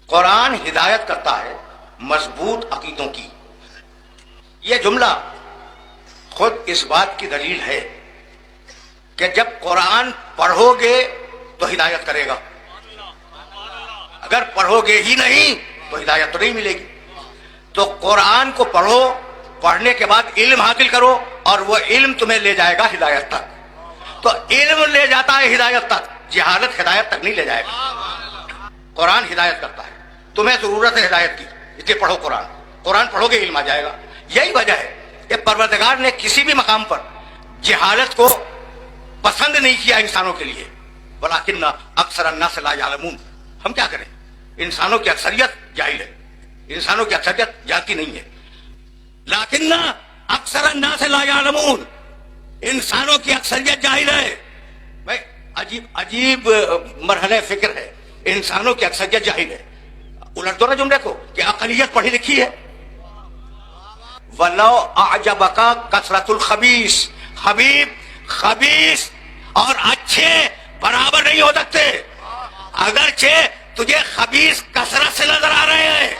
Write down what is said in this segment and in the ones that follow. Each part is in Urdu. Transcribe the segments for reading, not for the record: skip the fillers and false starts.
قرآن ہدایت کرتا ہے مضبوط عقیدوں کی. یہ جملہ خود اس بات کی دلیل ہے کہ جب قرآن پڑھو گے تو ہدایت کرے گا، اگر پڑھو گے ہی نہیں تو ہدایت تو نہیں ملے گی. تو قرآن کو پڑھو، پڑھنے کے بعد علم حاصل کرو، اور وہ علم تمہیں لے جائے گا ہدایت تک. تو علم لے جاتا ہے ہدایت تک، جہالت ہدایت تک نہیں لے جائے گا. قرآن ہدایت کرتا ہے، تمہیں ضرورت ہے ہدایت کی، اس لیے پڑھو قرآن. قرآن پڑھو گے علم آ جائے گا. یہی وجہ ہے کہ پروردگار نے کسی بھی مقام پر جہالت کو پسند نہیں کیا انسانوں کے لیے. ولیکن اکثر الناس لا یعلمون. ہم کیا کریں، انسانوں کی اکثریت جاہل ہے، انسانوں کی اکثریت جانتی نہیں ہے. لیکن اکثر الناس لا یعلمون، انسانوں کی اکثریت جاہل ہے. بھائی عجیب مرحلہ فکر ہے. انسانوں کی اکثریت جاہل ہے. الٹ دو نا جملے کو کہ اقلیت پڑھی لکھی ہے. وَلَوْ أَعْجَبَكَ كَثْرَةُ الْخَبِيثِ. خبیث اور اچھے برابر نہیں ہو سکتے. اگرچہ تجھے خبیث کثرت سے نظر آ رہے ہیں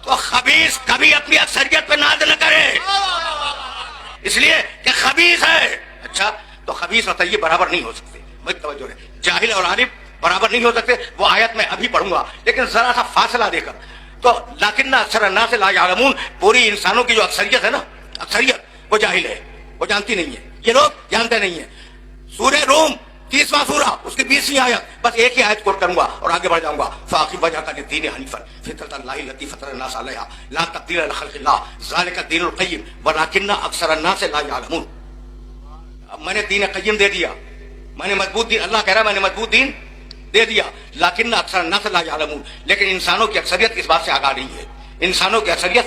تو خبیث کبھی اپنی اکثریت پہ ناز نہ کرے، اس لیے کہ خبیث ہے. اچھا تو خبیث اور طیب برابر نہیں ہو سکتے. بھائی توجہ ہے، جاہل اور عالم برابر نہیں ہو سکتے. وہ آیت میں ابھی پڑھوں گا، لیکن ذرا سا فاصلہ دے کر. تو لیکن اکثر الناس لا یعلمون، پوری انسانوں کی جو اکثریت ہے نا، اکثریت وہ جاہل ہے، وہ جانتی نہیں ہے. یہ لوگ جانتے نہیں ہیں. سورہ روم 30واں سورہ، اس کی 20ویں آیت، بس ایک ہی آیت کوٹ کروں گا اور آگے بڑھ جاؤں گا. فاقم وجهك للدين حنيفا فطرة الله التي فطر الناس عليها لا تبديل لخلق الله ذلك الدين القيم ولكن اکثر الناس لا يعلمون. اب میں نے دین قیم دے دیا، میں نے مضبوط دین، اللہ کہہ رہا ہے میں نے مضبوط دین دے دیا. لیکن اکثر الناس لا يعلمون، لیکن انسانوں کی اکثریت اس بات سے آگاہ نہیں ہے. انسانوں کی اکثریت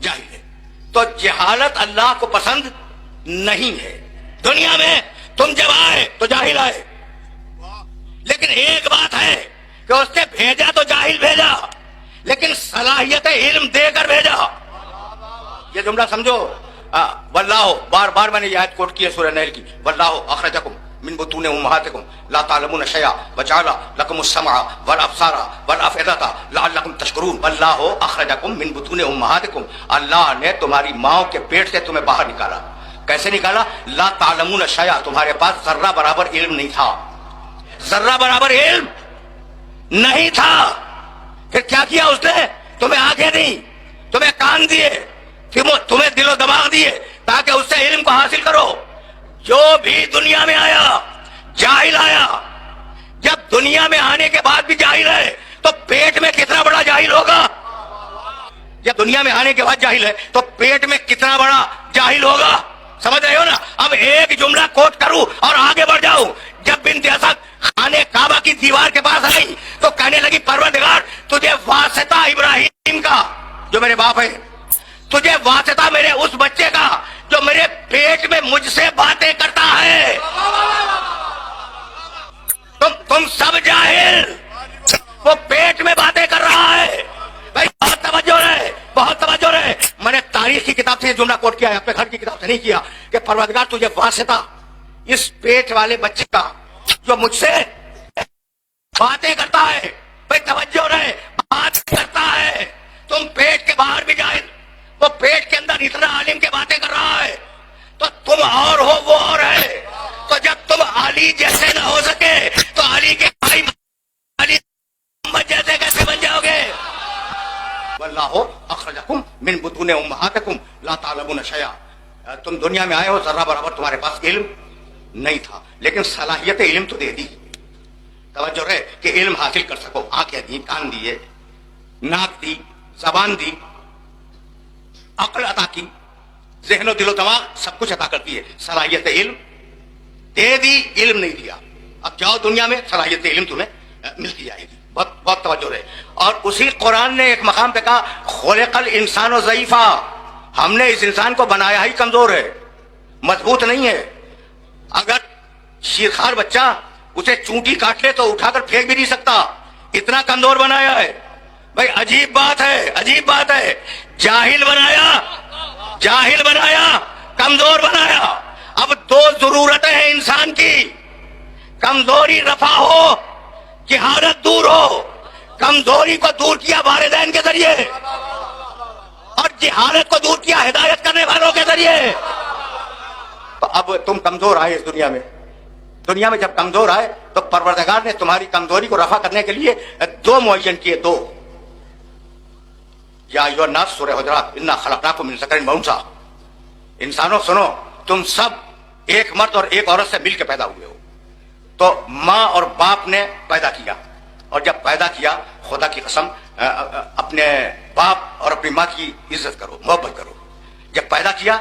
جاہل ہے. تو جہالت اللہ کو پسند نہیں ہے. دنیا میں تم جب آئے تو جاہل آئے، لیکن ایک بات ہے کہ اس نے بھیجا تو جاہل بھیجا، لیکن صلاحیت علم دے کر بھیجا. یہ جملہ سمجھو. واللہ، بار بار میں نے یہ آیت کوٹ کی ہے سورہ نیل کی. واللہ اخرجکم من بطون امہاتکم لا تعلمون شیئا وجعل لکم السمع والابصار والافئدۃ لعلکم تشکرون. واللہ اخرجکم من بطون امہاتکم، اللہ نے تمہاری ماؤں کے پیٹ سے تمہیں باہر نکالا. کیسے نکالا؟ لا تعلمون شیئا، تمہارے پاس ذرہ برابر علم نہیں تھا. ذرہ برابر علم نہیں تھا. پھر کیا کیا اس نے؟ تمہیں آنکھیں دی، تمہیں کان دیے، تمہیں دل و دماغ دیے تاکہ اس سے علم کو حاصل کرو. جو بھی دنیا میں آیا جاہل آیا. جب دنیا میں آنے کے بعد بھی جاہل ہے تو پیٹ میں کتنا بڑا جاہل ہوگا. جب دنیا میں آنے کے بعد جاہل ہے تو پیٹ میں کتنا بڑا جاہل ہوگا. سمجھ رہے ہو نا؟ اب ایک جملہ کوٹ کروں اور آگے بڑھ جاؤں. جب بنت اسد خانے کعبہ کی دیوار کے پاس آئی تو کہنے لگی پروردگار تجھے واسطہ ابراہیم کا جو میرے باپ ہے، تجھے واسطہ میرے اس بچے کا جو میرے پیٹ میں مجھ سے باتیں کرتا ہے. تم سب جاہل، وہ پیٹ میں باتیں کر رہا ہے. بھائی بہت توجہ رہے، بہت توجہ رہے. میں نے تاریخ کی کتاب سے یہ جملہ کوٹ کیا ہے، اپنے گھر کی کتاب سے نہیں کیا، کہ پروردگار تجھے واسطہ اس پیٹ والے بچے کا جو مجھ سے باتیں کرتا ہے. بھائی توجہ رہے، بات کرتا ہے. تم پیٹ کے باہر بھی جاہل، وہ پیٹ کے اندر اتنا عالم کے باتیں کر رہا ہے. تو تم اور ہو، وہ اور ہے. تو جب تم علی جیسے نہ ہو سکے تو علی کے بھائی علی محمد جیسے کیسے بن جاؤ گے؟ واللہ اخرجکم من بطون امہاتکم لا تعلمون شیئا. تم دنیا میں آئے ہو، ذرہ برابر تمہارے پاس علم نہیں تھا، لیکن صلاحیت علم تو دے دی. توجہ رہے کہ علم حاصل کر سکو. آنکھیں دی، کان دیے، ناک دی، زبان دی، عقل عطا کی، ذہن و دل و دماغ سب کچھ عطا کرتی ہے. صلاحیت علم دے دی، علم نہیں دیا. اب جاؤ دنیا میں صلاحیت علم تمہیں ملتی جائے گی. بہت توجہ رہے. اور اسی قرآن نے ایک مقام پہ کہا خلق الانسان ضعیفا، ہم نے اس انسان کو بنایا ہی کمزور ہے، مضبوط نہیں ہے. اگر شیرخوار بچہ اسے چونٹی کاٹ لے تو اٹھا کر پھینک بھی نہیں سکتا، اتنا کمزور بنایا ہے. بھائی عجیب بات ہے، عجیب بات ہے. جاہل بنایا، کمزور بنایا. اب دو ضرورتیں ہیں انسان کی، کمزوری رفع ہو، جہالت دور ہو. کمزوری کو دور کیا والدین کے ذریعے اور جہالت کو دور کیا ہدایت کرنے والوں کے ذریعے. تو اب تم کمزور آئے اس دنیا میں جب کمزور آئے تو پروردگار نے تمہاری کمزوری کو رفع کرنے کے لیے دو معین کیے. دو یا ایھا الناس سورہ حجرات انا خلقناکم من ذکر و انثی. انسانوں سنو، تم سب ایک مرد اور ایک عورت سے مل کے پیدا ہوئے ہو. تو ماں اور باپ نے پیدا کیا، اور جب پیدا کیا خدا کی قسم اپنے باپ اور اپنی ماں کی عزت کرو، محبت کرو. جب پیدا کیا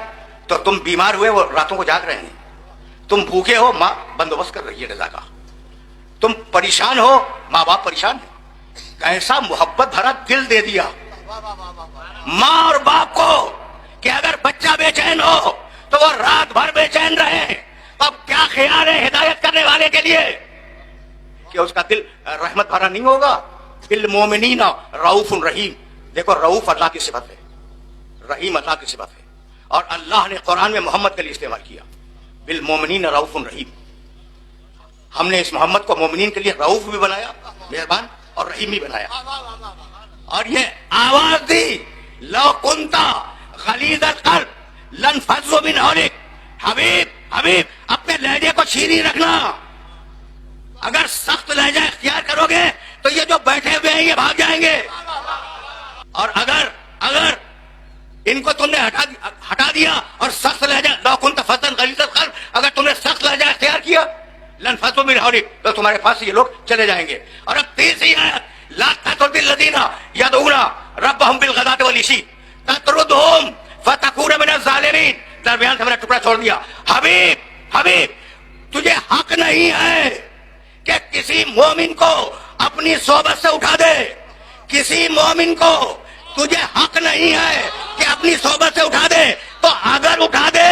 تو تم بیمار ہوئے، وہ راتوں کو جاگ رہے ہیں. تم بھوکے ہو، ماں بندوبست کر رہی ہے غذا کا. تم پریشان ہو، ماں باپ پریشان ہے. کیسا محبت بھرا دل دے دیا ماں اور باپ کو کہ اگر بچہ بے چین ہو تو وہ رات بھر بے چین رہے. اب کیا خیال ہے ہدایت کرنے والے کے لیے کہ اس کا دل رحمت بھرا نہیں ہوگا؟ بالمومنین رؤوف رحیم. دیکھو، رؤوف اللہ کی صفت ہے، رحیم اللہ کی صفت ہے، اور اللہ نے قرآن میں محمد کے لیے استعمال کیا بالمومنین رؤوف رحیم. ہم نے اس محمد کو مومنین کے لیے رؤوف بھی بنایا، مہربان، اور رحیم بھی بنایا. اور یہ آواز دی، لو کنتا غلیظ القلب لانفضوا من حولک. حبیب اپنے لہجے کو چھینی رکھنا. اگر سخت لہجہ اختیار کرو گے تو یہ جو بیٹھے ہوئے ہیں یہ بھاگ جائیں گے. اور اگر ان کو تم نے ہٹا دیا اور سخت لہجہ، لو کنت فظا غلیظ القلب، اگر تم نے سخت لہجہ اختیار کیا لانفضوا من حولک، تو تمہارے پاس سے یہ لوگ چلے جائیں گے. اور اب تیسری آیت، لا تطرد الذین یدعون ربهم بالغداۃ والعشی تطردهم فتکون من الظالمین. درمیان سے میں نے ٹکڑا چھوڑ دیا. حبیب تجھے حق نہیں ہے کہ کسی مومن کو اپنی صحبت سے اٹھا دے. کسی مومن کو تجھے حق نہیں ہے کہ اپنی صحبت سے اٹھا دے. تو اگر اٹھا دے،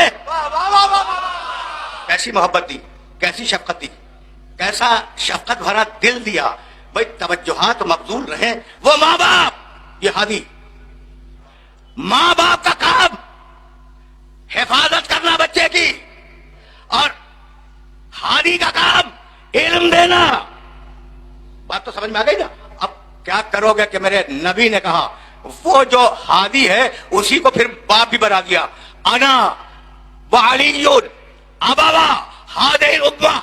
کیسی محبت دی، کیسی شفقت دی، کیسا شفقت بھرا دل دیا. بھائی توجہات مبذول رہیں. وہ ماں باپ، یہ ہادی ماں باپ کا کام حفاظت کرنا بچے کی، اور ہادی کا کام علم دینا. بات تو سمجھ میں آ گئی نا؟ اب کیا کرو گے کہ میرے نبی نے کہا وہ جو ہادی ہے اسی کو پھر باپ بھی بنا دیا. انا وعلی ابوا ہذہ الامہ،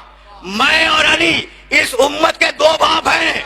میں اور علی اس امت کے دو باپ ہیں.